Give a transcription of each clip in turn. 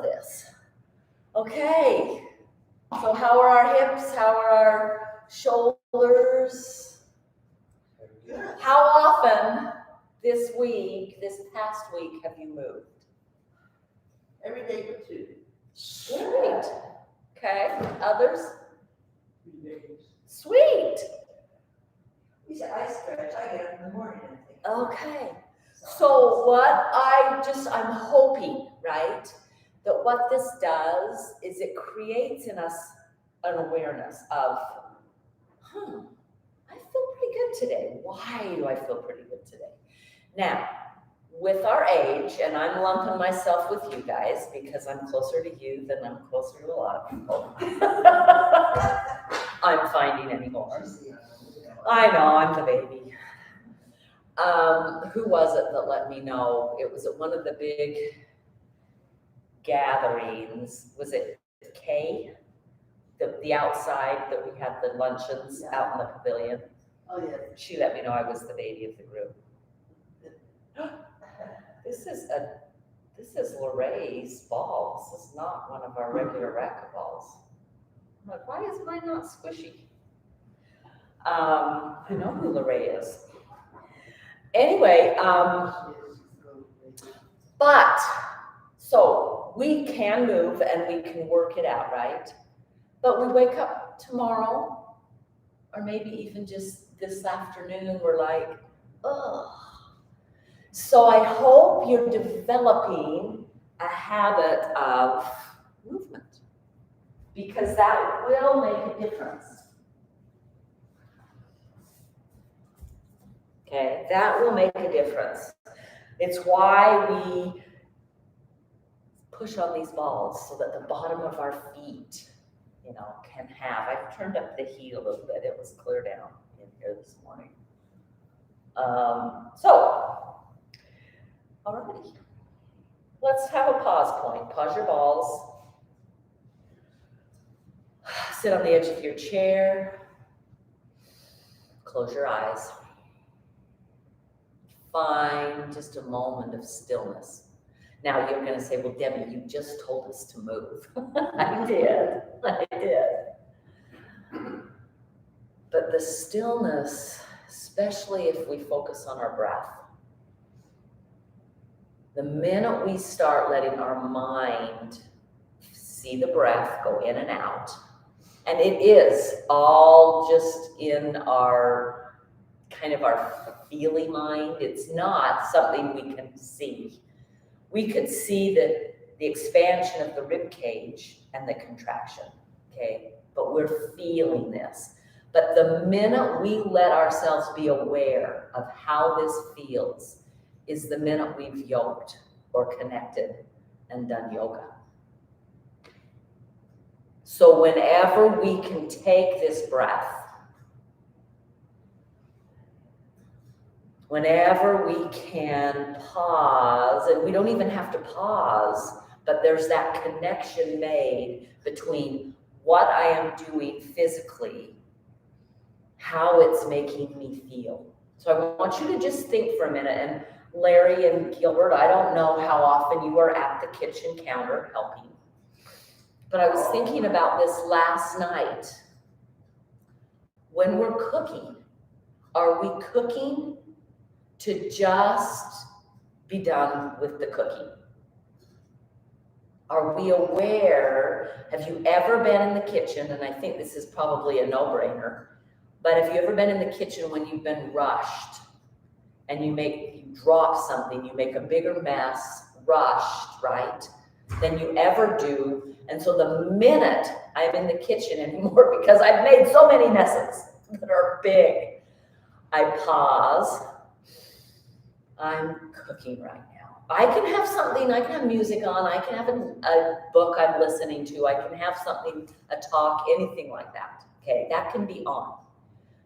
this. Okay, so how are our hips? How are our shoulders? How often this past week, have you moved? Every day but 2. Sweet. Okay, others? 3 days. Sweet. He said, I stretch, I get up in the morning and think. Okay. So what I'm hoping, right, that what this does is it creates in us an awareness of, I feel pretty good today. Why do I feel pretty good today? Now, with our age, and I'm lumping myself with you guys because I'm closer to you than I'm closer to a lot of people. I'm finding anymore. I know, I'm the baby. Who was it that let me know? It was at one of the big gatherings. Was it Kay? The outside that we had the luncheons out in the pavilion. Oh, yeah. She let me know I was the baby of the group. This is Lorraine's ball. This is not one of our regular racquetballs. I'm like, why is mine not squishy? I know who Lorraine is. Anyway, but so we can move and we can work it out, right? But we wake up tomorrow, or maybe even just this afternoon, we're like, ugh. So I hope you're developing a habit of movement, because that will make a difference. Okay, that will make a difference. It's why we push on these balls so that the bottom of our feet, can have. I've turned up the heat a little bit. It was clear down in here this morning. Alrighty. Let's have a pause point. Pause your balls. Sit on the edge of your chair. Close your eyes. Find just a moment of stillness. Now you're going to say, well, Debbie, you just told us to move. I did. But the stillness, especially if we focus on our breath, the minute we start letting our mind see the breath go in and out, and it is all just in our kind of our feeling mind, it's not something we can see. We could see the expansion of the rib cage and the contraction, okay? But we're feeling this. But the minute we let ourselves be aware of how this feels is the minute we've yoked or connected and done yoga. So whenever we can take this breath, whenever we can pause, and we don't even have to pause, but there's that connection made between what I am doing physically, how it's making me feel. So I want you to just think for a minute, and Larry and Gilbert, I don't know how often you are at the kitchen counter helping, but I was thinking about this last night. When we're cooking, are we cooking to just be done with the cooking? Are we aware? Have you ever been in the kitchen? And I think this is probably a no-brainer, but have you ever been in the kitchen when you've been rushed and you drop something, you make a bigger mess, rushed, right, than you ever do? And so the minute I'm in the kitchen anymore, because I've made so many messes that are big, I pause. I'm cooking right now. I can have something, I can have music on, I can have a book I'm listening to, I can have something, a talk, anything like that, okay? That can be on.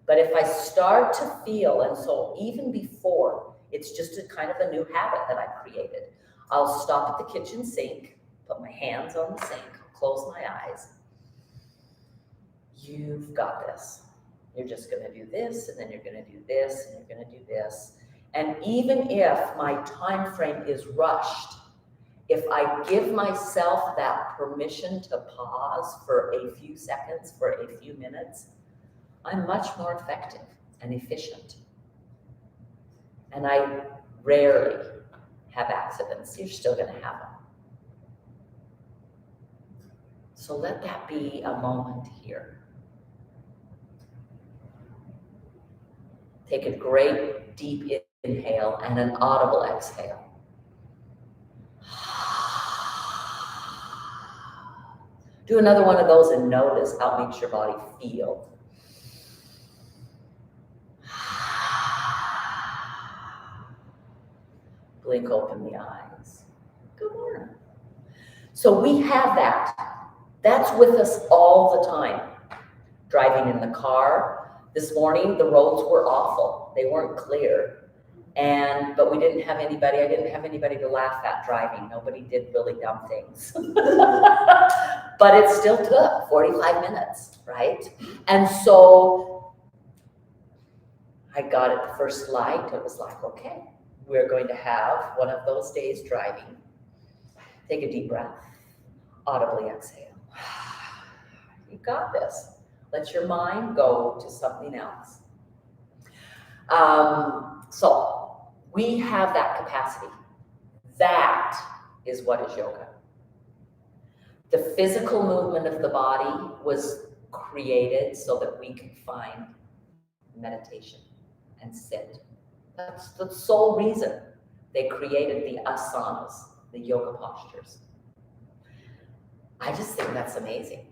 But if I start to feel, and so even before, it's just a kind of a new habit that I've created. I'll stop at the kitchen sink, put my hands on the sink, close my eyes. You've got this. You're just gonna do this, and then you're gonna do this, and you're gonna do this. And even if my time frame is rushed, if I give myself that permission to pause for a few seconds, for a few minutes, I'm much more effective and efficient. And I rarely have accidents. You're still going to have them. So let that be a moment here. Take a great deep inhale and an audible exhale. Do another one of those and notice how it makes your body feel. Blink open the eyes. Good morning. So we have that. That's with us all the time. Driving in the car. This morning, the roads were awful. They weren't clear. But we didn't have anybody, I didn't have anybody to laugh at driving. Nobody did really dumb things. But it still took 45 minutes, right? And so I got at the first light. It was like, okay, we're going to have one of those days driving. Take a deep breath, audibly exhale. You got this. Let your mind go to something else. So we have that capacity. That is what is yoga. The physical movement of the body was created so that we could find meditation and sit. That's the sole reason they created the asanas, the yoga postures. I just think that's amazing.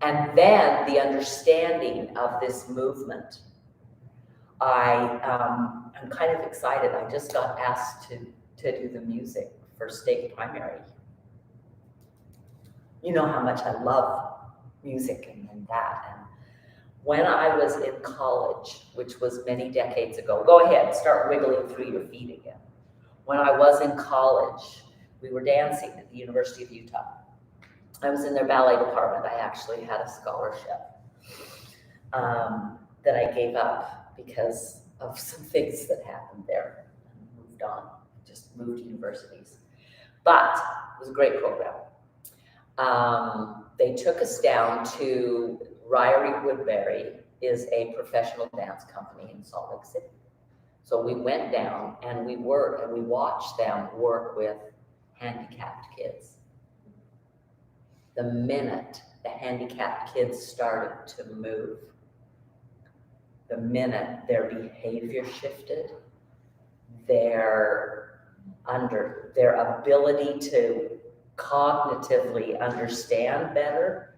And then the understanding of this movement. I'm kind of excited. I just got asked to do the music for State Primary. You know how much I love music and that. And when I was in college, which was many decades ago, go ahead, start wiggling through your feet again. When I was in college, we were dancing at the University of Utah. I was in their ballet department. I actually had a scholarship that I gave up because of some things that happened there. I moved on, just moved universities. But it was a great program. They took us down to Ryrie Woodbury is a professional dance company in Salt Lake City. So we went down and we watched them work with handicapped kids. The minute the handicapped kids started to move, the minute their behavior shifted, their ability to cognitively understand better,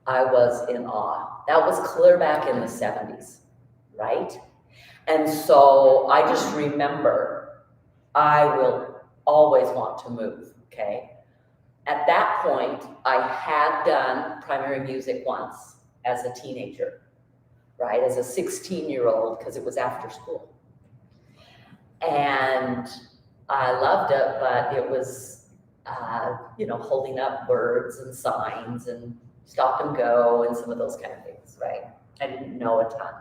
I was in awe. That was clear back in the 70s, right? And so I just remember I will always want to move, okay? At that point, I had done primary music once as a teenager, right? As a 16-year-old, because it was after school. And I loved it, but it was, holding up words and signs and stop and go and some of those kind of things, right? I didn't know a ton.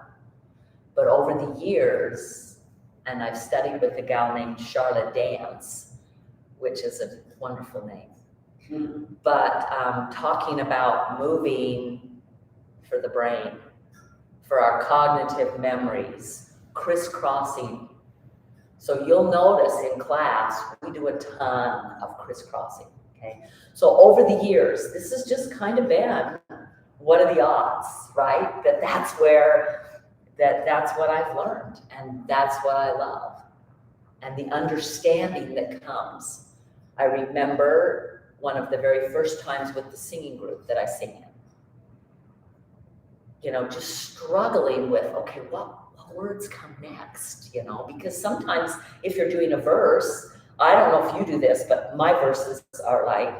But over the years, and I've studied with a gal named Charlotte Dance, which is a wonderful name. But talking about moving for the brain, for our cognitive memories, crisscrossing. So you'll notice in class, we do a ton of crisscrossing, okay? So over the years, this has just kind of been, what are the odds, right? That's what I've learned, and that's what I love. And the understanding that comes. I remember one of the very first times with the singing group that I sing in. Just struggling with, okay, what words come next, because sometimes if you're doing a verse, I don't know if you do this, but my verses are like,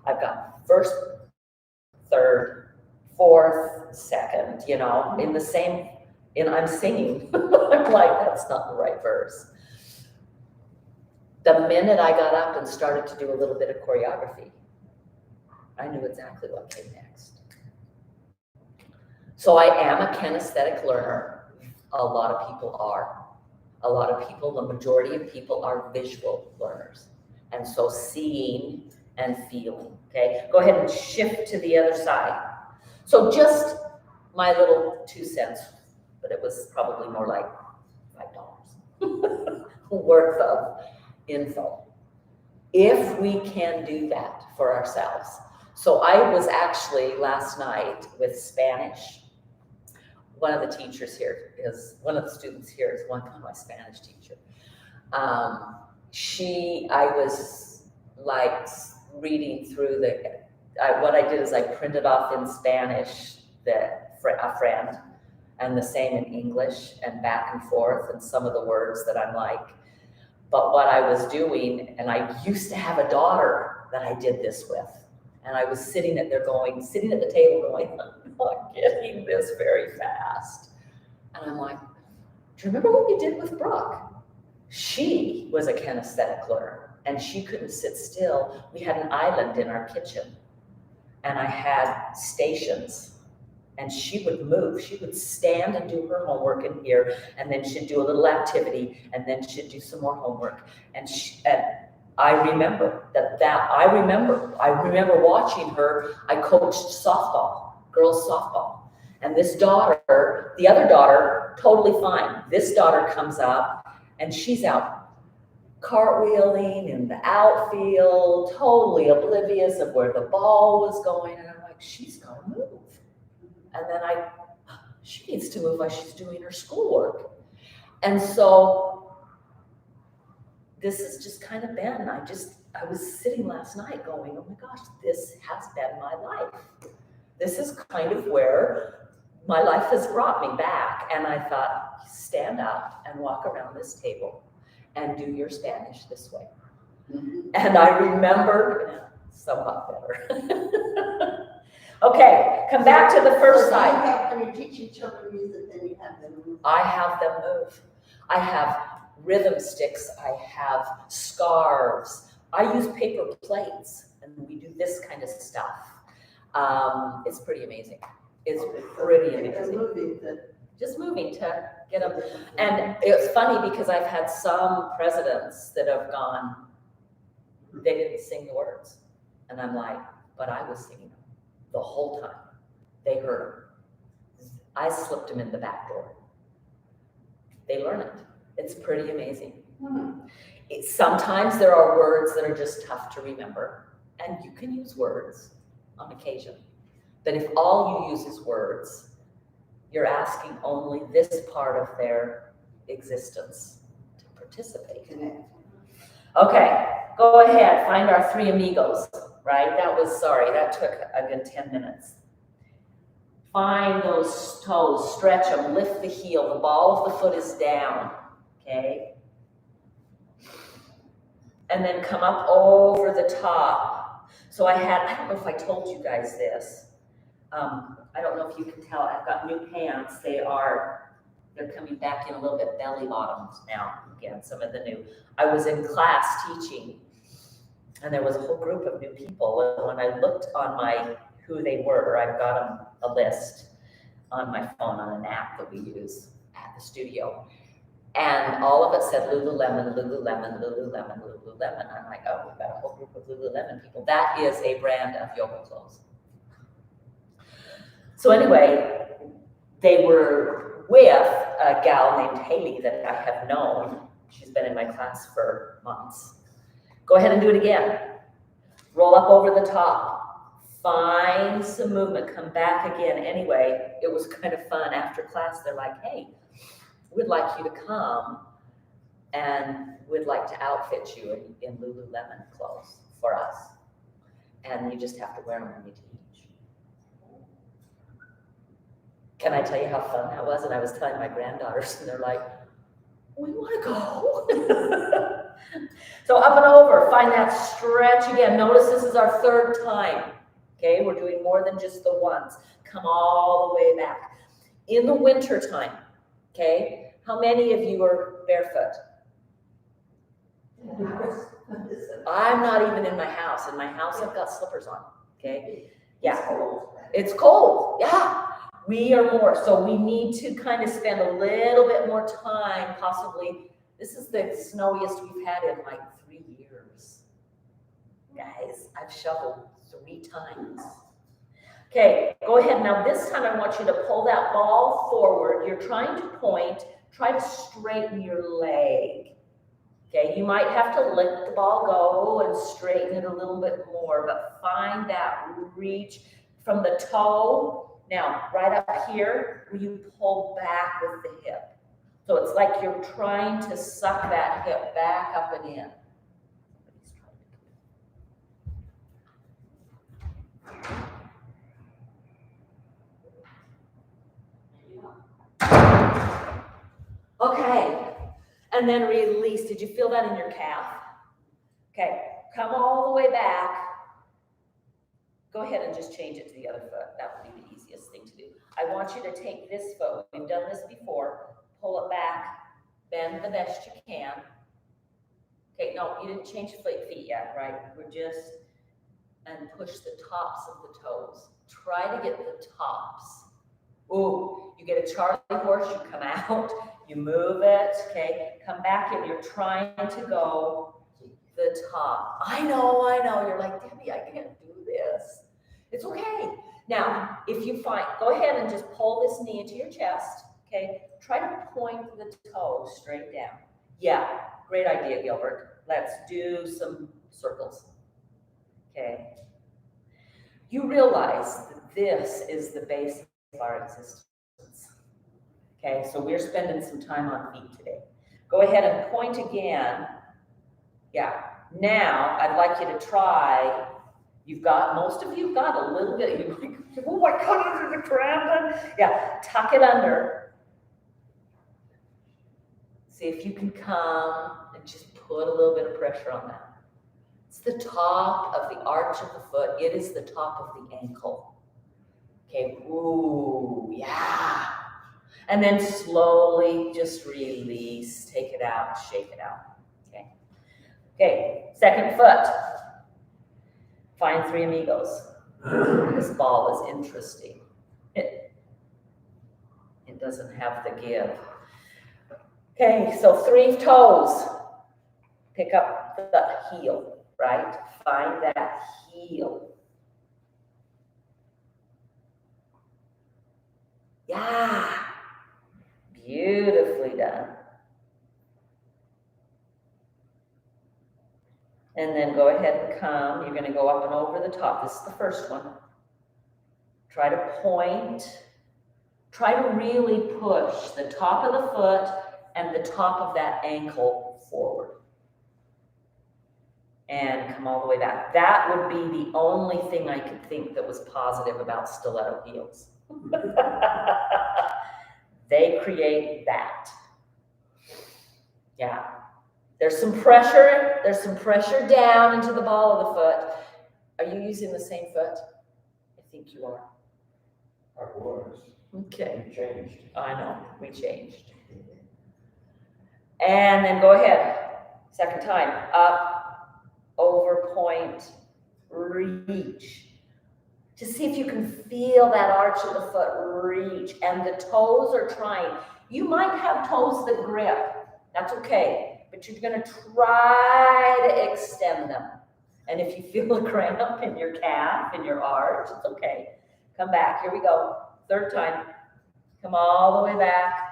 I've got first, third, fourth, second, in the same, and I'm singing. I'm like, that's not the right verse. The minute I got up and started to do a little bit of choreography, I knew exactly what came next. So I am a kinesthetic learner. A lot of people are. The majority of people are visual learners. And so seeing and feeling, okay? Go ahead and shift to the other side. So just my little 2 cents, but it was probably more like $5 worth of info. If we can do that for ourselves. So I was actually last night with Spanish. One of the students here is one of my Spanish teacher. I was like reading through what I did is I printed off in Spanish a friend, and the same in English, and back and forth, and some of the words that I'm like. But what I was doing, and I used to have a daughter that I did this with, and I was sitting at the table going, I'm not getting this very fast. And I'm like, do you remember what we did with Brooke? She was a kinesthetic learner, and she couldn't sit still. We had an island in our kitchen, and I had stations. And she would move. She would stand and do her homework in here, and then she'd do a little activity, and then she'd do some more homework. And I remember I remember watching her. I coached softball, girls softball. And the other daughter, totally fine. This daughter comes up, and she's out cartwheeling in the outfield, totally oblivious of where the ball was going. And I'm like, she's gonna move. And then she needs to move while she's doing her schoolwork. And so this has just kind of been, I was sitting last night going, oh my gosh, this has been my life. This is kind of where my life has brought me back. And I thought, stand up and walk around this table and do your Spanish this way. Mm-hmm. And I remembered somewhat better. Okay, come back to the first side. When you're teaching children music, then you have them move. I have them move. I have rhythm sticks. I have scarves. I use paper plates, and we do this kind of stuff. It's pretty amazing. It's pretty amazing. Just moving to get them. And it's funny because I've had some presidents that have gone, they didn't sing the words. And I'm like, but I was singing them. The whole time. They heard them. I slipped them in the back door. They learn it. It's pretty amazing. Sometimes there are words that are just tough to remember, and you can use words on occasion. But if all you use is words, you're asking only this part of their existence to participate. Okay, go ahead, find our 3 amigos. Right? That took a good 10 minutes. Find those toes, stretch them, lift the heel, the ball of the foot is down, okay? And then come up over the top. So I don't know if I told you guys this. I don't know if you can tell, I've got new pants. They're coming back in a little bit belly bottoms now, again, some of the new. I was in class teaching, and there was a whole group of new people. And when I looked on who they were, I've got a list on my phone on an app that we use at the studio. And all of it said Lululemon, Lululemon, Lululemon, Lululemon. I'm like, oh, we've got a whole group of Lululemon people. That is a brand of yoga clothes. So anyway, they were with a gal named Haley that I have known. She's been in my class for months. Go ahead and do it again. Roll up over the top. Find some movement. Come back again. Anyway, it was kind of fun. After class, they're like, hey, we'd like you to come and we'd like to outfit you in Lululemon clothes for us. And you just have to wear them when you teach. Can I tell you how fun that was? And I was telling my granddaughters, and they're like, we want to go. So up and over, find that stretch again. Notice this is our 3rd time. Okay, we're doing more than just the once. Come all the way back. In the winter time, okay, how many of you are barefoot? I'm not even in my house. In my house, I've got slippers on. Okay, yeah, it's cold. Yeah, we are more. So we need to kind of spend a little bit more time, possibly. This is the snowiest we've had in like 3 years. guys. I've shoveled 3 times. Okay, go ahead. Now this time I want you to pull that ball forward. You're trying to point. Try to straighten your leg. Okay, you might have to let the ball go and straighten it a little bit more, but find that reach from the toe. Now, right up here, where you pull back with the hip. So it's like you're trying to suck that hip back up and in. Okay, and then release. Did you feel that in your calf? Okay, come all the way back. Go ahead and just change it to the other foot. That would be the easiest thing to do. I want you to take this foot. We've done this before. Pull it back. Bend the best you can. Okay, no, you didn't change feet yet, right? We're just, and push the tops of the toes. Try to get the tops. Ooh, you get a Charlie horse, you come out, you move it, okay? Come back and you're trying to go the top. I know, you're like, Debbie, I can't do this. It's okay. Now, if you find, go ahead and just pull this knee into your chest, okay? Try to point the toe straight down. Yeah, great idea, Gilbert. Let's do some circles, okay? You realize that this is the base of our existence, okay? So we're spending some time on feet today. Go ahead and point again. Yeah, now I'd like you to try, most of you've got a little bit, you're like, oh my God, is it cramping? Yeah, tuck it under. See if you can come and just put a little bit of pressure on that. It's the top of the arch of the foot. It is the top of the ankle. Okay, ooh, yeah. And then slowly just release, take it out, shake it out, okay? Okay, second foot. Find 3 amigos. This ball is interesting. It doesn't have the give. Okay, so 3 toes. Pick up the heel, right? Find that heel. Yeah, beautifully done. And then go ahead and come. You're going to go up and over the top. This is the first one. Try to point. Try to really push the top of the foot and the top of that ankle forward. And come all the way back. That would be the only thing I could think that was positive about stiletto heels. They create that. Yeah. There's some pressure down into the ball of the foot. Are you using the same foot? I think you are. I was. Okay. We changed. I know, we changed. And then go ahead. Second time. Up, over, point, reach. Just see if you can feel that arch of the foot reach, and the toes are trying. You might have toes that grip. That's okay, but you're going to try to extend them. And if you feel a cramp in your calf, in your arch, it's okay. Come back. Here we go. Third time. Come all the way back.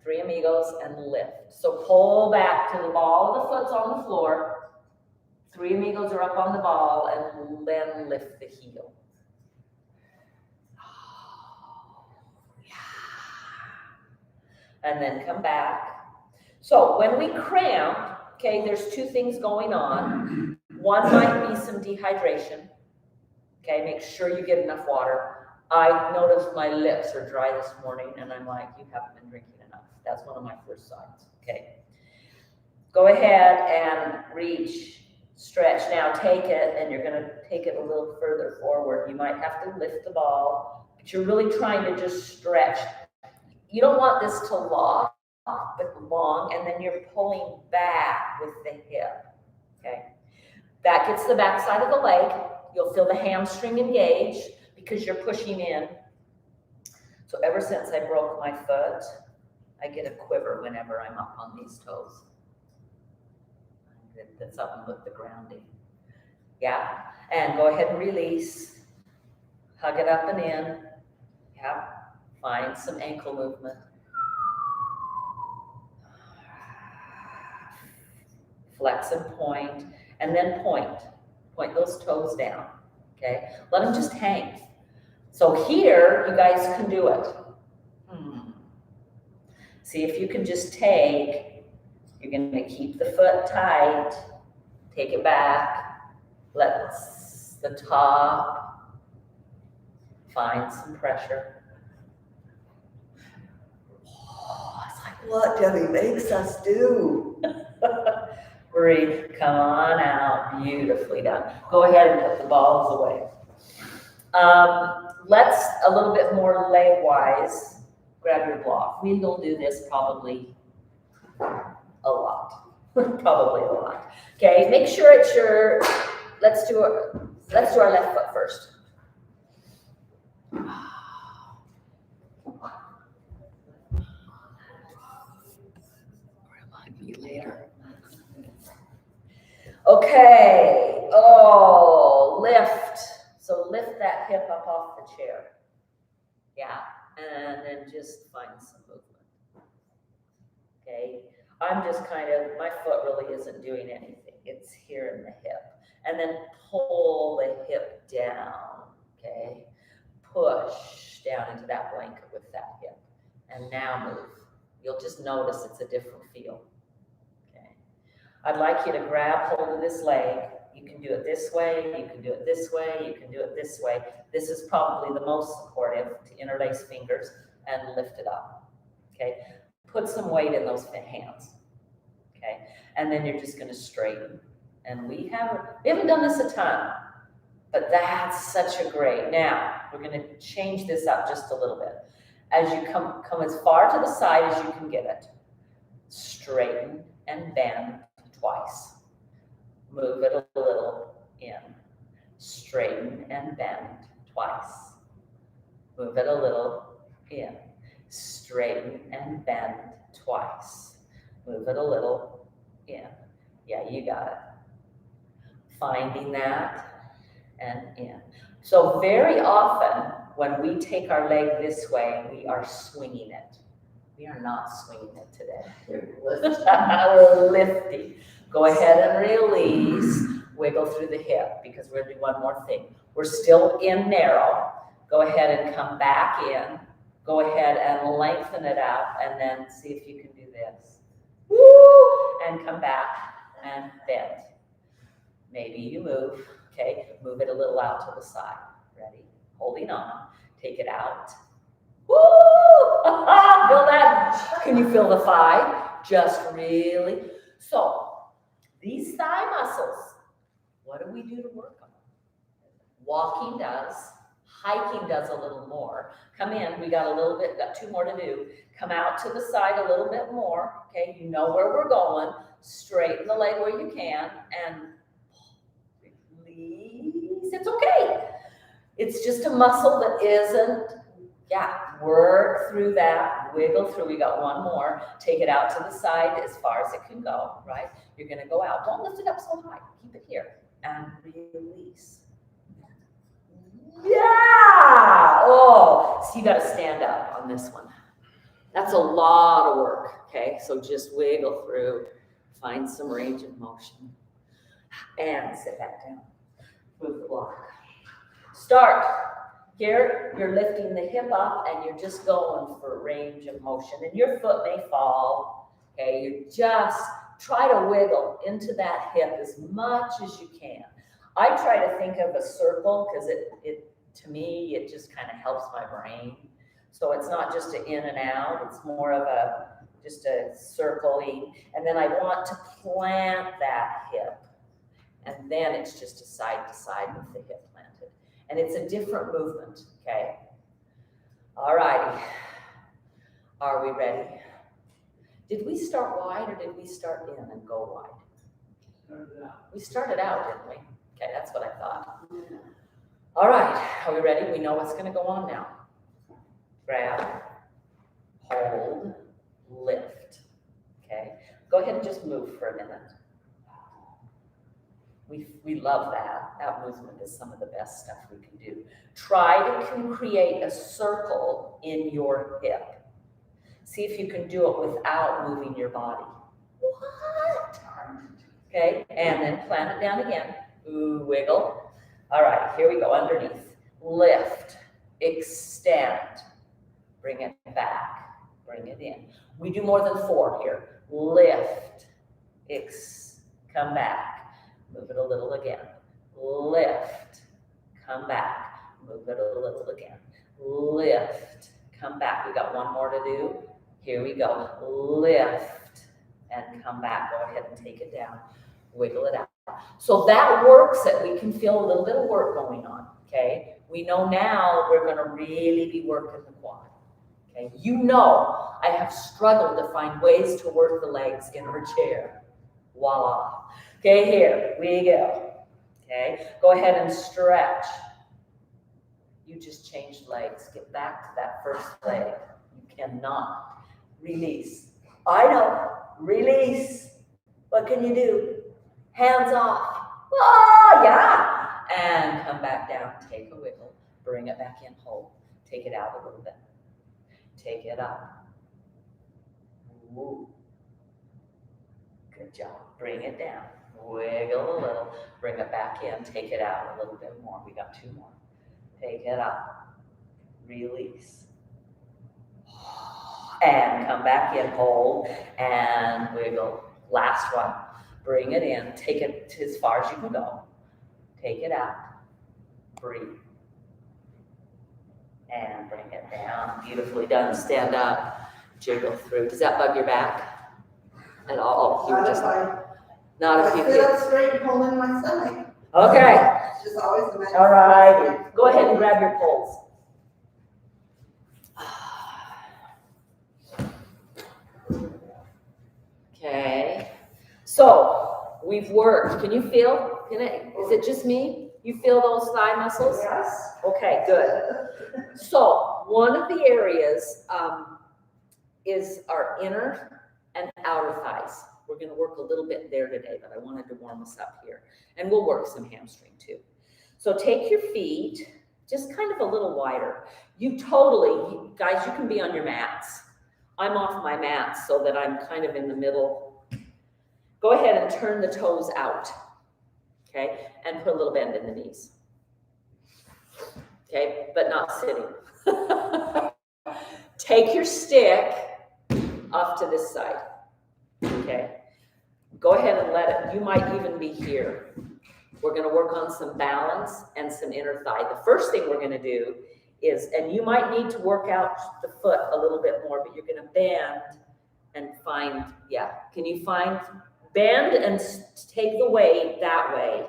3 amigos and lift. So pull back to the ball of the foot's on the floor. 3 amigos are up on the ball, and then lift the heel. And then come back. So when we cramp, okay, there's 2 things going on. One might be some dehydration. Okay, make sure you get enough water. I noticed my lips are dry this morning, and I'm like, you haven't been drinking enough. That's one of my first signs, okay? Go ahead and reach, stretch. Now take it, and you're gonna take it a little further forward. You might have to lift the ball, but you're really trying to just stretch. You don't want this to lock, but long, and then you're pulling back with the hip, okay? That gets the back side of the leg. You'll feel the hamstring engage because you're pushing in. So ever since I broke my foot, I get a quiver whenever I'm up on these toes. That's up with the grounding. Yeah, and go ahead and release. Hug it up and in. Yeah, find some ankle movement. Flex and point, and then point. Point those toes down, okay? Let them just hang. So here, you guys can do it. See if you can just take, you're gonna keep the foot tight, take it back, let the top find some pressure. Oh, it's like what Debbie makes us do. Breathe, come on out, beautifully done. Go ahead and put the balls away. Let's, a little bit more leg-wise, grab your block. We will do this probably a lot, probably a lot. Okay, make sure it's your, let's do our left foot first. Remind me later. Okay, oh, lift. So lift that hip up off the chair. Yeah, and then just find some movement. Okay, I'm just kind of, my foot really isn't doing anything. It's here in the hip. And then pull the hip down, okay? Push down into that blanket with that hip. And now move. You'll just notice it's a different feel. I'd like you to grab hold of this leg. You can do it this way, you can do it this way, you can do it this way. This is probably the most supportive, to interlace fingers and lift it up, okay? Put some weight in those hands, okay? And then you're just gonna straighten. And we haven't done this a ton, but that's such a great. Now, we're gonna change this up just a little bit. As you come as far to the side as you can get it. Straighten and bend twice. Move it a little in. Straighten and bend twice. Move it a little in. Straighten and bend twice. Move it a little in. Yeah, you got it. Finding that and in. So very often when we take our leg this way, we are swinging it. We are not swinging it today. We're lifting. Go ahead and release. Wiggle through the hip because we're gonna do one more thing. We're still in narrow. Go ahead and come back in. Go ahead and lengthen it out and then see if you can do this. Woo! And come back and bend. Maybe you move, okay? Move it a little out to the side. Ready? Holding on. Take it out. Woo! Feel that? Can you feel the thigh? Just really. So, these thigh muscles, what do we do to work them? Walking does. Hiking does a little more. Come in, we got two more to do. Come out to the side a little bit more, okay? You know where we're going. Straighten the leg where you can and release. It's okay. It's just a muscle that isn't, work through that, wiggle through. We got one more. Take it out to the side as far as it can go, right? You're gonna go out. Don't lift it up so high. Keep it here and release. Yeah! Oh, so you got to stand up on this one. That's a lot of work, okay? So just wiggle through, find some range of motion, and sit back down. Move the block. Start. Here, you're lifting the hip up and you're just going for range of motion. And your foot may fall, okay? You just try to wiggle into that hip as much as you can. I try to think of a circle because it to me, it just kind of helps my brain. So it's not just an in and out, it's more of just a circling. And then I want to plant that hip. And then it's just a side to side with the hip planted. And it's a different movement, okay? All righty. Are we ready? Did we start wide or did we start in and go wide? We started out, didn't we? Okay, that's what I thought. All right, are we ready? We know what's going to go on now. Grab, hold, lift. Okay, go ahead and just move for a minute. We love that. That movement is some of the best stuff we can do. Try to create a circle in your hip. See if you can do it without moving your body. What? Okay, and then plant it down again. Ooh, wiggle. All right, here we go, underneath. Lift, extend, bring it back, bring it in. We do more than 4 here. Lift, come back, move it a little again. Lift, come back, move it a little again. Lift, come back. We got one more to do. Here we go. Lift and come back. Go ahead and take it down. Wiggle it out. So that works that we can feel a little bit of work going on, okay? We know now we're going to really be working the quad, okay? You know I have struggled to find ways to work the legs in our chair. Voila. Okay, here we go. Okay, go ahead and stretch. You just changed legs. Get back to that first leg. You cannot. Release. I know. Release. What can you do? Hands off. Oh, yeah. And come back down. Take a wiggle. Bring it back in. Hold. Take it out a little bit. Take it up. Ooh. Good job. Bring it down. Wiggle a little. Bring it back in. Take it out a little bit more. We got 2 more. Take it up. Release. And come back in. Hold. And wiggle. Last one. Bring it in. Take it as far as you can go. Take it out. Breathe. And bring it down. Beautifully done. Stand up. Jiggle through. Does that bug your back at all? You were just not if you I sit up straight and hold in my stomach. Okay. It's just always the matter. All right. Go ahead and grab your poles. Okay. So we've worked. Can you feel? Is it just me? You feel those thigh muscles? Yes. Okay, good. So one of the areas is our inner and outer thighs. We're going to work a little bit there today, but I wanted to warm us up here. And we'll work some hamstring too. So take your feet just kind of a little wider. Guys, you can be on your mats. I'm off my mats so that I'm kind of in the middle. Go ahead and turn the toes out, okay? And put a little bend in the knees, okay? But not sitting. Take your stick off to this side, okay? Go ahead and let it, you might even be here. We're gonna work on some balance and some inner thigh. The first thing we're gonna do is, and you might need to work out the foot a little bit more, but you're gonna bend and find, can you find, bend and take the weight that way.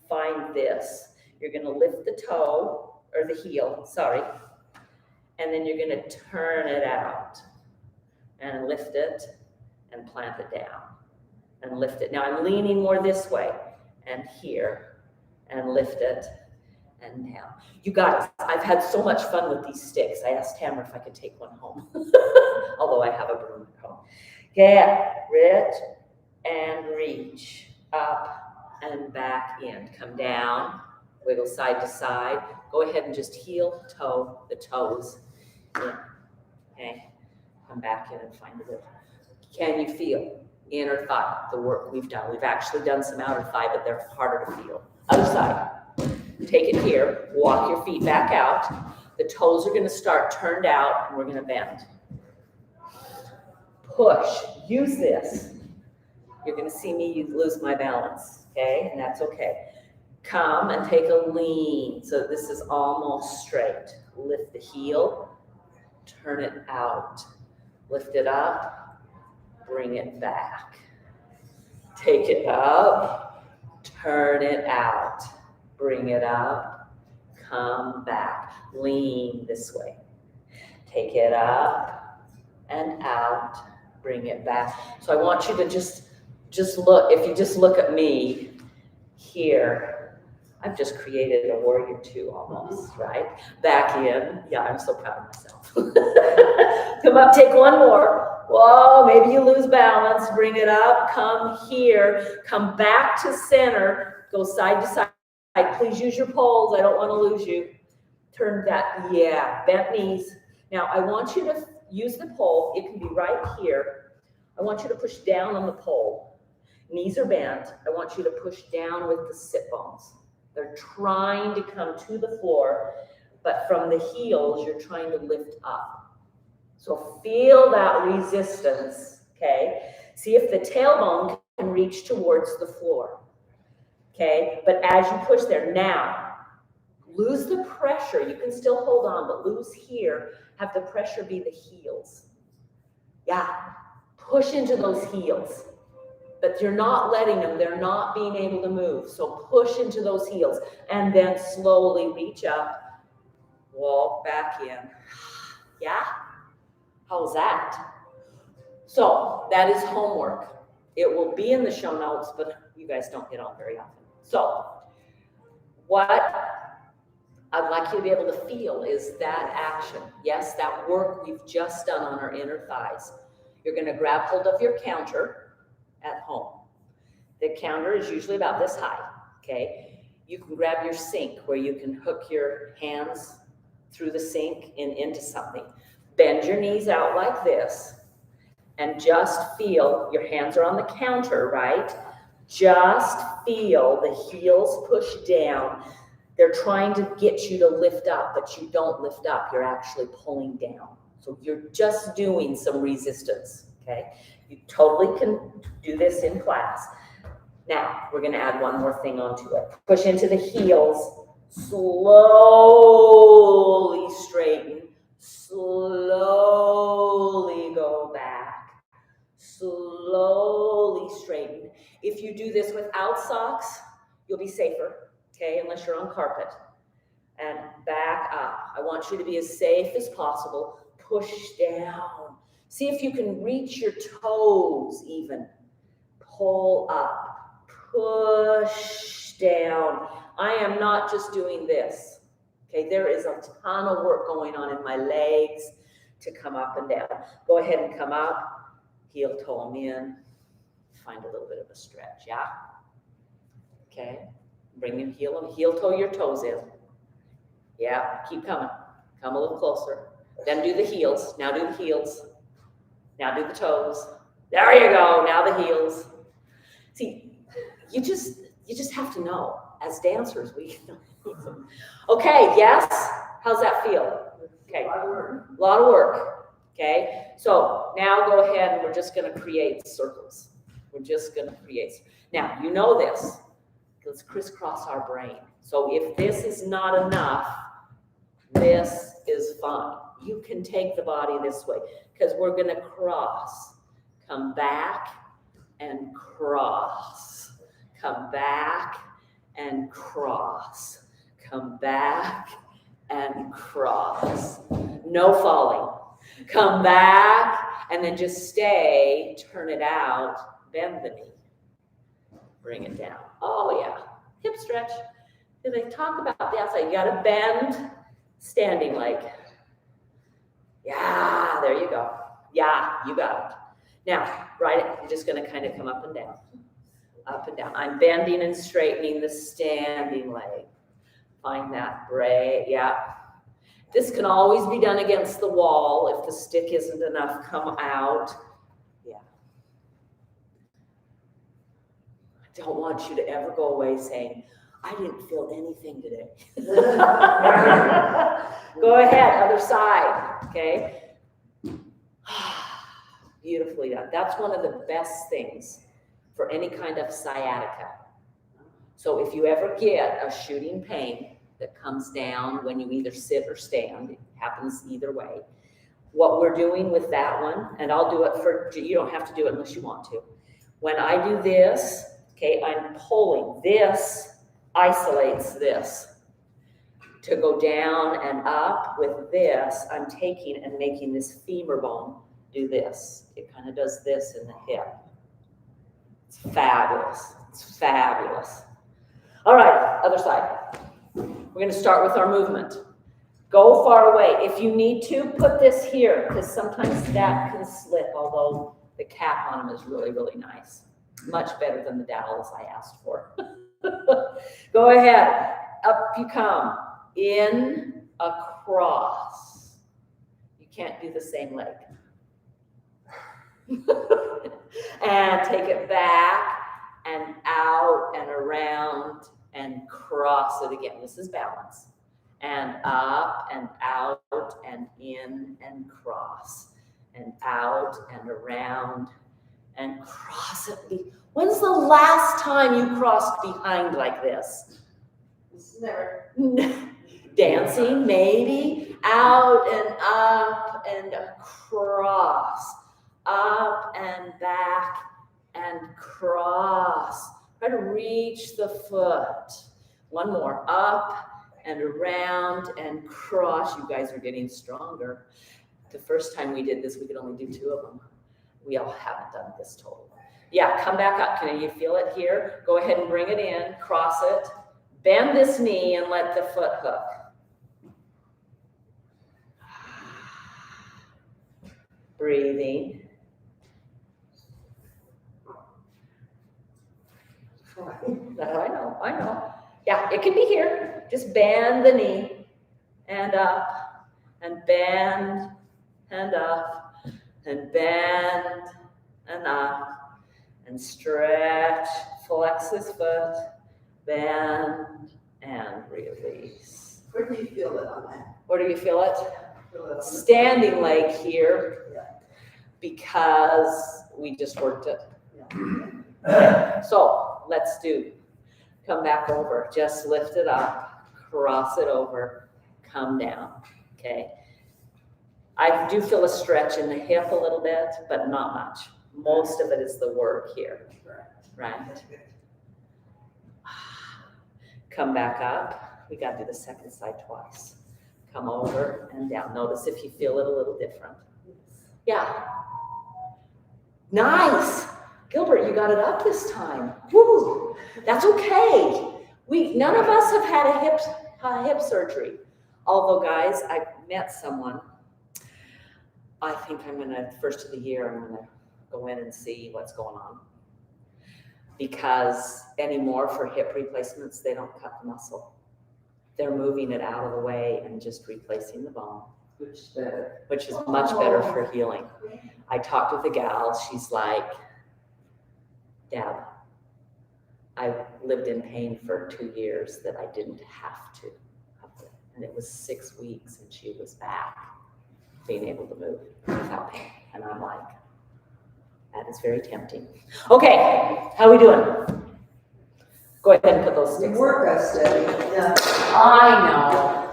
Find this. You're gonna lift the toe, or the heel, sorry, and then you're gonna turn it out and lift it and plant it down and lift it. Now I'm leaning more this way and here and lift it and down. You guys, I've had so much fun with these sticks. I asked Tamara if I could take one home, although I have a broom at home. Get rich and reach up and back in. Come down, wiggle side to side. Go ahead and just heel, toe, the toes in. Okay, come back in and find the rhythm. Can you feel inner thigh, the work we've done? We've actually done some outer thigh, but they're harder to feel. Other side. Take it here, walk your feet back out. The toes are gonna start turned out and we're gonna bend. Push, use this. You're gonna see me lose my balance, okay? And that's okay. Come and take a lean. So this is almost straight. Lift the heel, turn it out. Lift it up, bring it back. Take it up, turn it out. Bring it up, come back. Lean this way. Take it up and out, bring it back. So I want you to just look, if you just look at me here, I've just created a warrior 2 almost, right? Back in, I'm so proud of myself. Come up, take one more. Whoa, maybe you lose balance. Bring it up. Come here. Come back to center. Go side to side. Please use your poles. I don't want to lose you. Turn that. Yeah, bent knees. Now, I want you to use the pole. It can be right here. I want you to push down on the pole. Knees are bent. I want you to push down with the sit bones. They're trying to come to the floor, but from the heels, you're trying to lift up. So feel that resistance, okay? See if the tailbone can reach towards the floor, okay? But as you push there, now, lose the pressure. You can still hold on, but lose here. Have the pressure be the heels. Yeah, push into those heels. But you're not letting them, they're not being able to move. So push into those heels and then slowly reach up, walk back in. Yeah? How's that? So that is homework. It will be in the show notes, but you guys don't get on very often. So what I'd like you to be able to feel is that action. Yes, that work we've just done on our inner thighs. You're going to grab hold of your counter at home. The counter is usually about this high, okay? You can grab your sink where you can hook your hands through the sink and into something. Bend your knees out like this and just feel, your hands are on the counter, right? Just feel the heels push down. They're trying to get you to lift up, but you don't lift up. You're actually pulling down. So you're just doing some resistance, okay? You totally can do this in class. Now, we're going to add one more thing onto it. Push into the heels. Slowly straighten. Slowly go back. Slowly straighten. If you do this without socks, you'll be safer, okay, unless you're on carpet. And back up. I want you to be as safe as possible. Push down. See if you can reach your toes even. Pull up. Push down. I am not just doing this. Okay, there is a ton of work going on in my legs to come up and down. Go ahead and come up. Heel toe them in. Find a little bit of a stretch, yeah? Okay. Bring your heel toe your toes in. Yeah, keep coming. Come a little closer. Then do the heels. Now do the heels. Now do the toes. There you go. Now the heels. See, you just have to know. As dancers, we know. Okay, yes? How's that feel? Okay. A lot of work. Okay. So now go ahead and we're just going to create circles. We're just going to create. Now, you know this. Let's crisscross our brain. So if this is not enough, this is fine. You can take the body this way because we're going to cross. Come back and cross. Come back and cross. Come back and cross. No falling. Come back and then just stay, turn it out, bend the knee. Bring it down. Oh yeah, hip stretch. Do they talk about the outside? You gotta bend, standing leg. Yeah, there you go. Yeah, you got it. Now, right, you're just gonna kind of come up and down. Up and down. I'm bending and straightening the standing leg. Find that break, yeah. This can always be done against the wall. If the stick isn't enough, come out. Yeah. I don't want you to ever go away saying, I didn't feel anything today. Go ahead, other side, okay? Beautifully done. That's one of the best things for any kind of sciatica. So if you ever get a shooting pain that comes down when you either sit or stand, it happens either way. What we're doing with that one, and I'll do it for, you don't have to do it unless you want to. When I do this, okay, I'm pulling. This isolates this. To go down and up with this, I'm taking and making this femur bone do this. It kind of does this in the hip. It's fabulous. It's fabulous. All right, other side. We're going to start with our movement. Go far away. If you need to, put this here, because sometimes that can slip, although the cap on them is really, really nice. Much better than the dowels I asked for. Go ahead. Up you come. In, across. You can't do the same leg. And take it back and out and around and cross it again. This is balance. And up and out and in and cross and out and around and cross it. When's the last time you crossed behind like this? It's never. Dancing, maybe. Out and up and across. Up and back and cross. Try to reach the foot. One more. Up and around and cross. You guys are getting stronger. The first time we did this, we could only do 2 of them. We all haven't done this total. Yeah, come back up. Can you feel it here? Go ahead and bring it in, cross it. Bend this knee and let the foot hook. Breathing. I know. Yeah, it can be here. Just bend the knee and up and bend and up and bend and up and stretch. Flex this foot, bend and release. Where do you feel it on that? Where do you feel it? Feel it on the- Standing leg here Yeah. because we just worked it. Yeah. So let's do. Come back over, just lift it up, cross it over, come down, okay? I do feel a stretch in the hip a little bit, but not much. Most of it is the work here, right? Come back up. We got to do the second side twice. Come over and down. Notice if you feel it a little different. Yeah. Nice. Gilbert, you got it up this time. Woo. That's okay. None of us have had a hip surgery. Although, guys, I met someone. I think first of the year, I'm gonna go in and see what's going on. Because anymore for hip replacements, they don't cut the muscle. They're moving it out of the way and just replacing the bone. Which is much better for healing. I talked with a gal, she's like, Deb, I lived in pain for 2 years that I didn't have to. And it was 6 weeks and she was back being able to move without pain. And I'm like, that is very tempting. Okay, how are we doing? Go ahead and put those The sticks. work I studied, yeah. I know.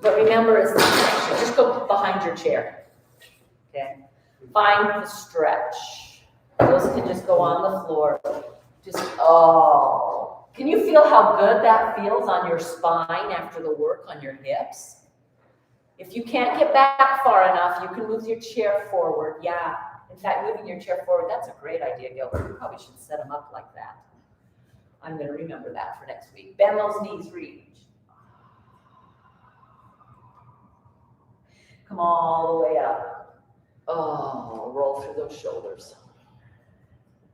But remember, it's the stretch. Just go behind your chair. Okay. Find the stretch. Those can just go on the floor. Can you feel how good that feels on your spine after the work on your hips? If you can't get back far enough, you can move your chair forward. Yeah. In fact, moving your chair forward, that's a great idea, Gilbert. You probably should set them up like that. I'm going to remember that for next week. Bend those knees, reach. Come all the way up. Oh, roll through those shoulders.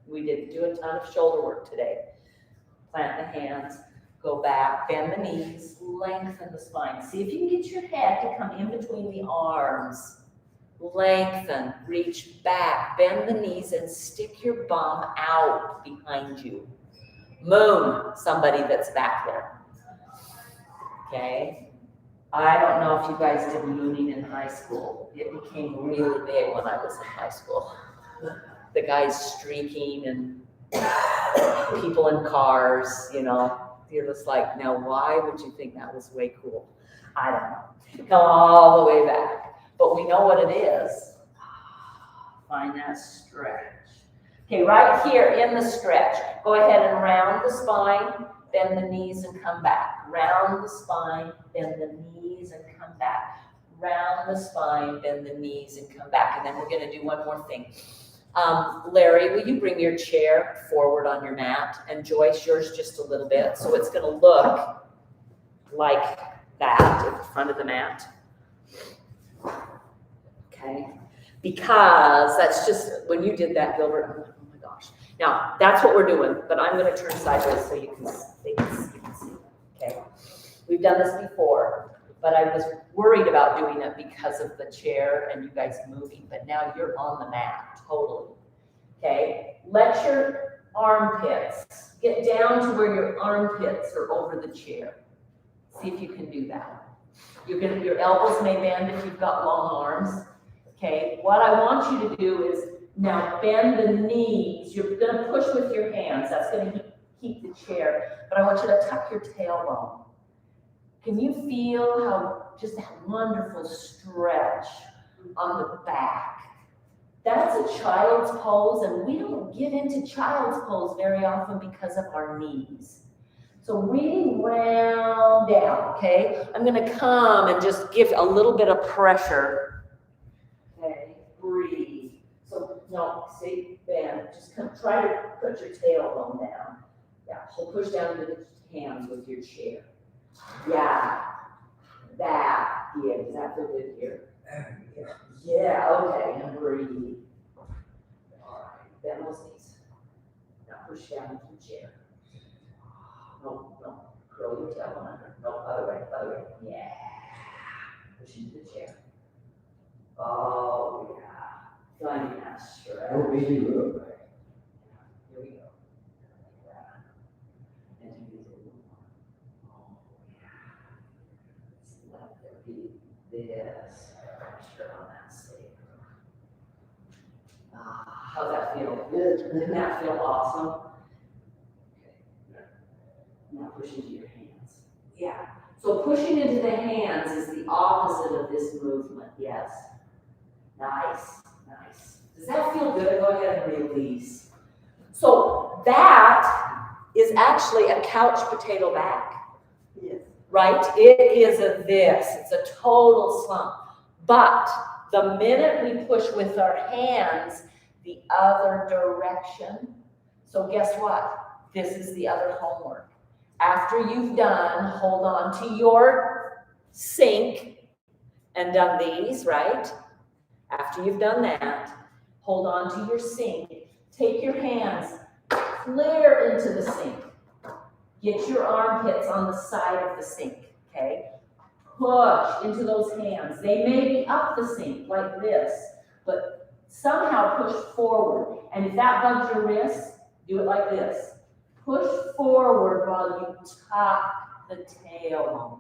We didn't do a ton of shoulder work today. Plant the hands, go back, bend the knees, lengthen the spine. See if you can get your head to come in between the arms. Lengthen, reach back, bend the knees and stick your bum out behind you. Moon somebody that's back there. Okay? I don't know if you guys did mooning in high school. It became really big when I was in high school. The guys streaking and people in cars, you're just like, now why would you think that was way cool? I don't know. Come all the way back. But we know what it is. Find that stretch. Okay, right here in the stretch, go ahead and round the spine, bend the knees and come back. Round the spine, bend the knees and come back. Round the spine, bend the knees and come back. And then we're going to do one more thing. Larry, will you bring your chair forward on your mat? And Joyce, yours just a little bit. So it's going to look like that at the front of the mat. Okay, because that's just, when you did that, Gilbert, I'm like, oh my gosh. Now, that's what we're doing, but I'm gonna turn sideways so you can see, okay? We've done this before, but I was worried about doing it because of the chair and you guys moving, but now you're on the mat, totally. Okay, let your armpits get down to where your armpits are over the chair. See if you can do that. Your elbows may bend if you've got long arms. Okay, what I want you to do is now bend the knees. You're gonna push with your hands. That's gonna keep the chair, but I want you to tuck your tailbone. Can you feel how just that wonderful stretch on the back? That's a child's pose, and we don't get into child's pose very often because of our knees. So really round down, okay? I'm gonna come and just give a little bit of pressure. Okay, breathe. So no, see, bend. Just come, try to put your tailbone down. Yeah, so push down into the hands with your chair. Yeah, that. Yeah, does that feel good here? Yeah, okay, and breathe. All right, bend those knees. Now push down into the chair. No, curl your tailbone under. No, other way. Yeah. Push into the chair. Oh, yeah. Finding that stretch. Don't be too low. Here we go. And do this a little more. Oh, yeah. Let there be this pressure on that state. How's that feel? Good. Didn't that feel awesome? Okay. Now push into your hands. Yeah. So pushing into the hands is the opposite of this movement. Yes. Nice. Does that feel good? Go ahead and release. So that is actually a couch potato back. Yes. Right? It is it's a total slump. But the minute we push with our hands the other direction, so guess what? This is the other homework. After you've done, hold on to your sink and done these, right? After you've done that, hold on to your sink. Take your hands clear into the sink. Get your armpits on the side of the sink, okay? Push into those hands. They may be up the sink like this, but somehow push forward. And if that bugs your wrist, do it like this. Push forward while you tuck the tailbone.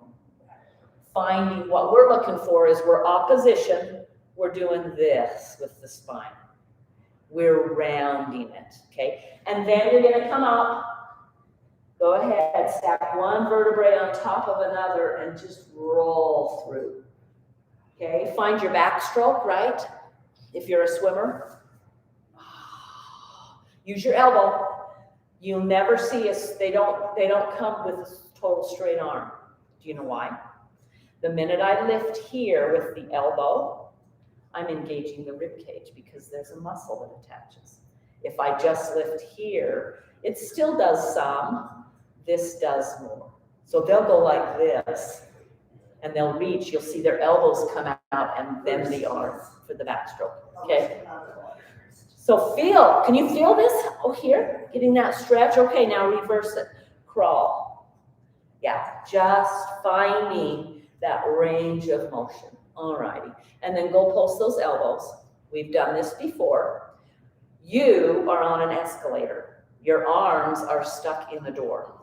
Finding what we're looking for is we're opposition. We're doing this with the spine. We're rounding it, okay? And then you're gonna come up. Go ahead, stack one vertebrae on top of another and just roll through. Okay, find your backstroke, right? If you're a swimmer. Use your elbow. You'll never see us, they don't come with a total straight arm. Do you know why? The minute I lift here with the elbow, I'm engaging the rib cage because there's a muscle that attaches. If I just lift here, it still does some, this does more. So they'll go like this and they'll reach, you'll see their elbows come out and then the arm for the backstroke, okay? So can you feel this? Oh, here, getting that stretch. Okay, now reverse it, crawl. Yeah, just finding that range of motion. All righty, and then go post those elbows. We've done this before. You are on an escalator. Your arms are stuck in the door,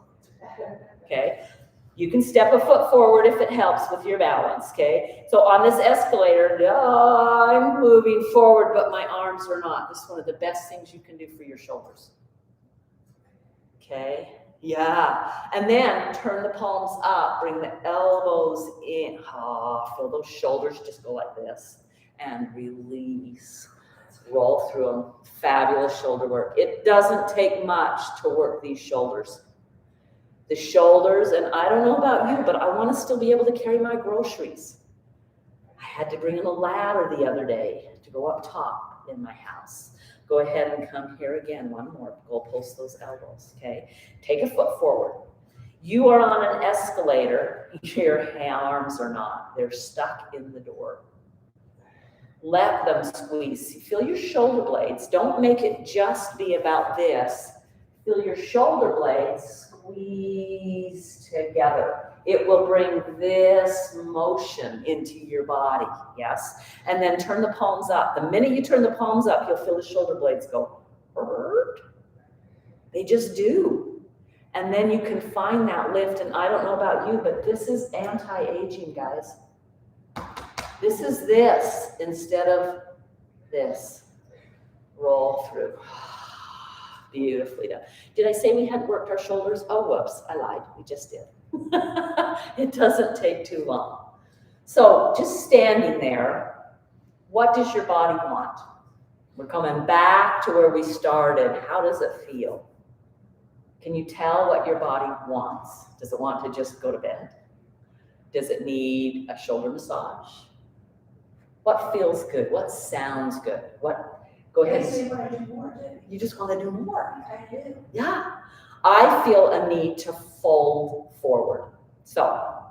okay? You can step a foot forward if it helps with your balance, okay? So on this escalator, I'm moving forward, but my arms are not. This is one of the best things you can do for your shoulders, okay? Yeah, and then turn the palms up, bring the elbows in. Feel those shoulders just go like this and release. Roll through them. Fabulous shoulder work. It doesn't take much to work these shoulders. The shoulders, and I don't know about you, but I want to still be able to carry my groceries. I had to bring in a ladder the other day to go up top in my house. Go ahead and come here again, one more. Go post those elbows, okay? Take a foot forward. You are on an escalator, your arms are not. They're stuck in the door. Let them squeeze. Feel your shoulder blades. Don't make it just be about this. Feel your shoulder blades squeeze together. It will bring this motion into your body, yes? And then turn the palms up. The minute you turn the palms up, you'll feel the shoulder blades go, they just do. And then you can find that lift. And I don't know about you, but this is anti-aging, guys. This is this instead of this. Roll through. Beautifully done. Did I say we hadn't worked our shoulders? Oh, whoops, I lied. We just did. It doesn't take too long. So just standing there, what does your body want? We're coming back to where we started. How does it feel? Can you tell what your body wants? Does it want to just go to bed? Does it need a shoulder massage? What feels good? What sounds good? What? Go ahead. Yes, you want to do more, do You just want to do more. I do. Yeah. I feel a need to fold forward. So,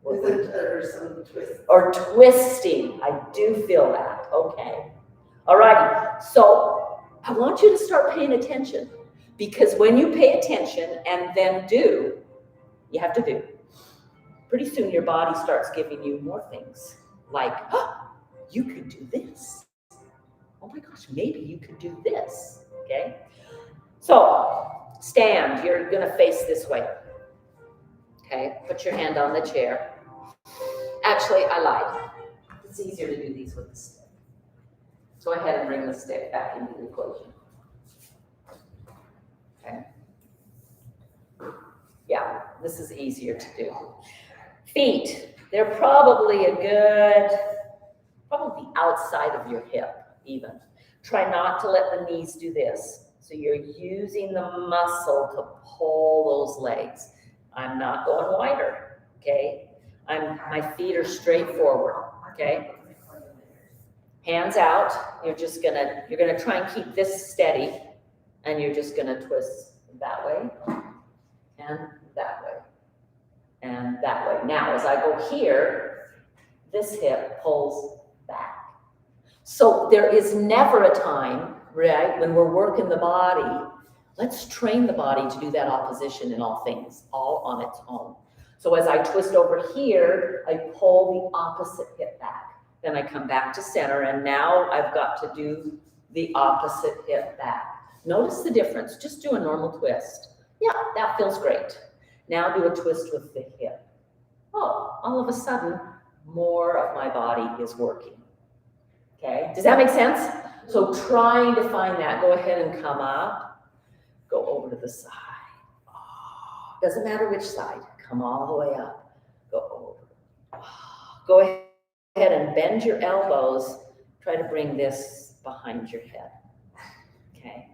Or some twist. or twisting. I do feel that. Okay. All righty. So, I want you to start paying attention, because when you pay attention and then do, you have to do. Pretty soon your body starts giving you more things. Like, oh, you could do this. Oh my gosh, maybe you could do this. Okay? So, stand. You're going to face this way. Okay? Put your hand on the chair. Actually, I lied. It's easier to do these with the stick. So go ahead and bring the stick back into the equation. Okay? Yeah, this is easier to do. Feet. They're probably probably outside of your hip even. Try not to let the knees do this. So you're using the muscle to pull those legs. I'm not going wider, okay? My feet are straight forward, okay? Hands out. You're gonna try and keep this steady, and you're just gonna twist that way and that way and that way. Now, as I go here, this hip pulls back. So there is never a time, right, when we're working the body. Let's train the body to do that opposition in all things, all on its own. So as I twist over here, I pull the opposite hip back. Then I come back to center, and now I've got to do the opposite hip back. Notice the difference. Just do a normal twist. Yeah, that feels great. Now do a twist with the hip. Oh, all of a sudden, more of my body is working. Okay, does that make sense? So trying to find that, go ahead and come up, go over to the side. Oh, doesn't matter which side, come all the way up, go over. Oh, go ahead and bend your elbows, try to bring this behind your head. Okay,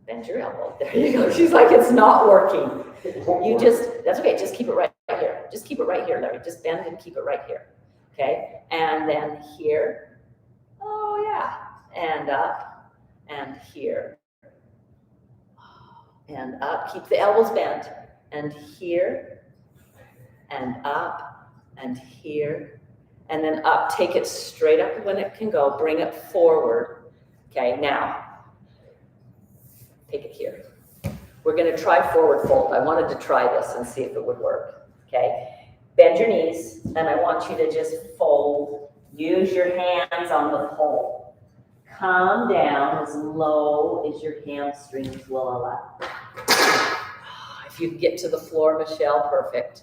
bend your elbow, there you go. She's like, it's not working. That's okay, just keep it right here. Just keep it right here, Larry, just bend and keep it right here. Okay, and then here. Oh yeah, and up, and here, and up. Keep the elbows bent, and here, and up, and here, and then up. Take it straight up when it can go. Bring it forward. Okay, now, take it here. We're going to try forward fold. I wanted to try this and see if it would work. Okay, bend your knees, and I want you to just fold. Use your hands on the pole. Come down as low as your hamstrings will allow. If you can get to the floor, Michelle, perfect.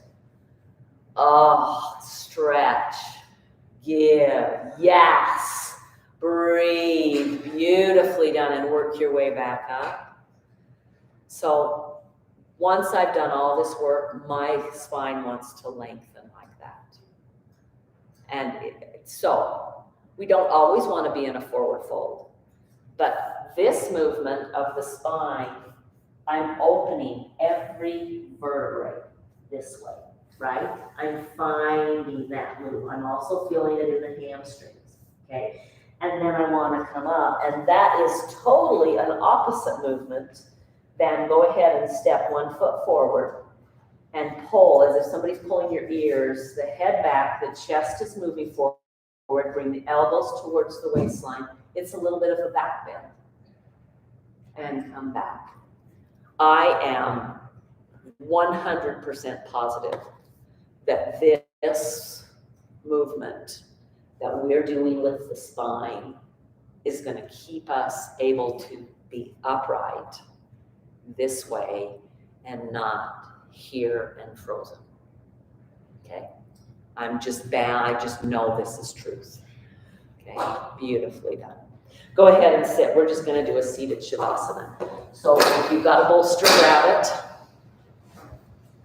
Oh, stretch. Give. Yes. Breathe. Beautifully done, and work your way back up. So once I've done all this work, my spine wants to lengthen like that. And so we don't always want to be in a forward fold, but this movement of the spine, I'm opening every vertebrae this way, right? I'm finding that move. I'm also feeling it in the hamstrings, okay? And then I want to come up, and that is totally an opposite movement. Then go ahead and step 1 foot forward and pull as if somebody's pulling your ears, the head back, the chest is moving forward, bring the elbows towards the waistline. It's a little bit of a back bend. And come back. I am 100% positive that this movement that we're doing with the spine is going to keep us able to be upright this way and not here and frozen. Okay? I just know this is truth. Okay? Beautifully done. Go ahead and sit. We're just going to do a seated Shavasana. So if you've got a bolster, grab it.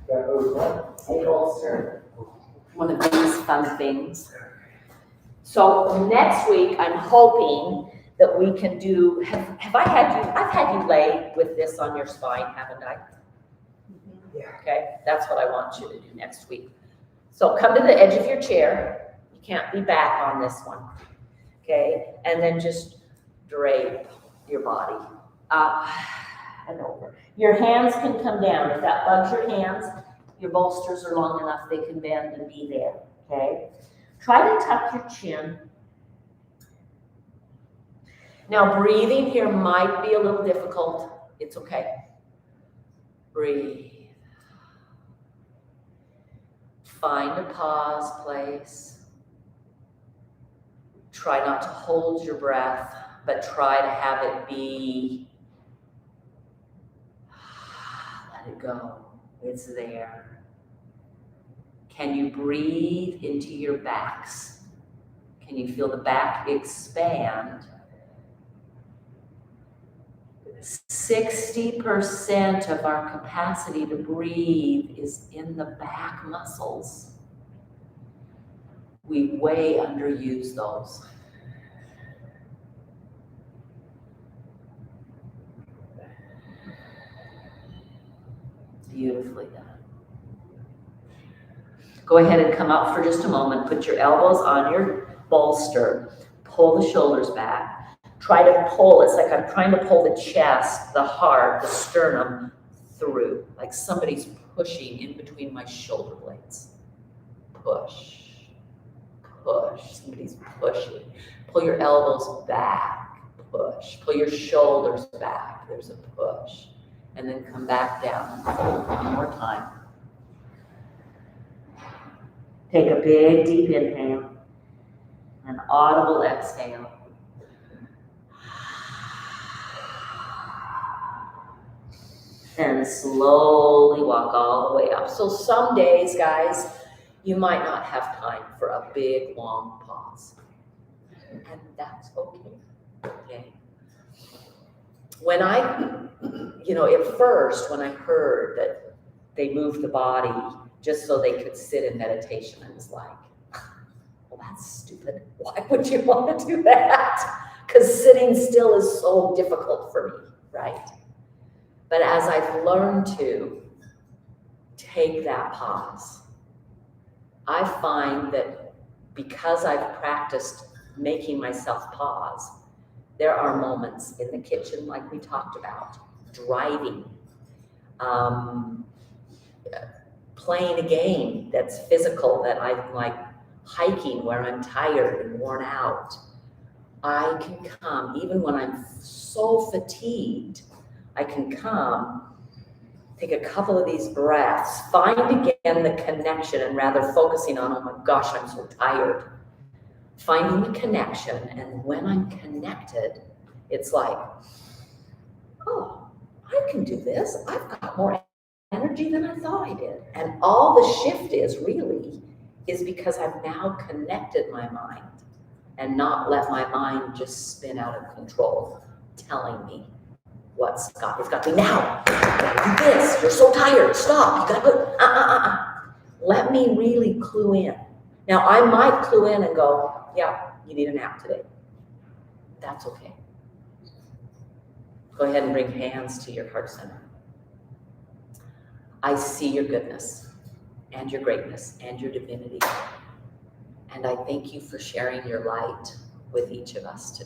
That was one. A bolster. One of these fun things. So next week, I'm hoping that we can do, have I had you, I've had you lay with this on your spine, haven't I? Yeah. Okay, that's what I want you to do next week. So come to the edge of your chair. You can't be back on this one. Okay, and then just drape your body up and over. Your hands can come down. If that bugs your hands, your bolsters are long enough, they can bend and be there, okay? Try to tuck your chin. Now breathing here might be a little difficult. It's okay. Breathe. Find a pause place. Try not to hold your breath, but try to have it be, let it go. It's there. Can you breathe into your backs? Can you feel the back expand? 60% of our capacity to breathe is in the back muscles. We way underuse those. Beautifully done. Go ahead and come up for just a moment. Put your elbows on your bolster. Pull the shoulders back. Try to pull. It's like I'm trying to pull the chest, the heart, the sternum through. Like somebody's pushing in between my shoulder blades. Push. Push. Somebody's pushing. Pull your elbows back. Push. Pull your shoulders back. There's a push. And then come back down. One more time. Take a big, deep inhale. An audible exhale. And slowly walk all the way up. So some days, guys, you might not have time for a big, long pause. And that's okay. Okay. When at first, when I heard that they moved the body just so they could sit in meditation, I was like, well, that's stupid. Why would you want to do that? Because sitting still is so difficult for me, right? But as I've learned to take that pause, I find that because I've practiced making myself pause, there are moments in the kitchen, like we talked about, driving, playing a game that's physical, that I'm like hiking where I'm tired and worn out. I can come, even when I'm so fatigued, I can come, take a couple of these breaths, find again the connection, and rather focusing on, oh my gosh, I'm so tired, finding the connection. And when I'm connected, it's like, oh, I can do this. I've got more energy than I thought I did. And all the shift is because I've now connected my mind and not let my mind just spin out of control, telling me it's got to be now. You gotta do this. You're so tired. Stop. You gotta go. Let me really clue in. Now I might clue in and go, yeah, you need a nap today. That's okay. Go ahead and bring hands to your heart center. I see your goodness and your greatness and your divinity. And I thank you for sharing your light with each of us today.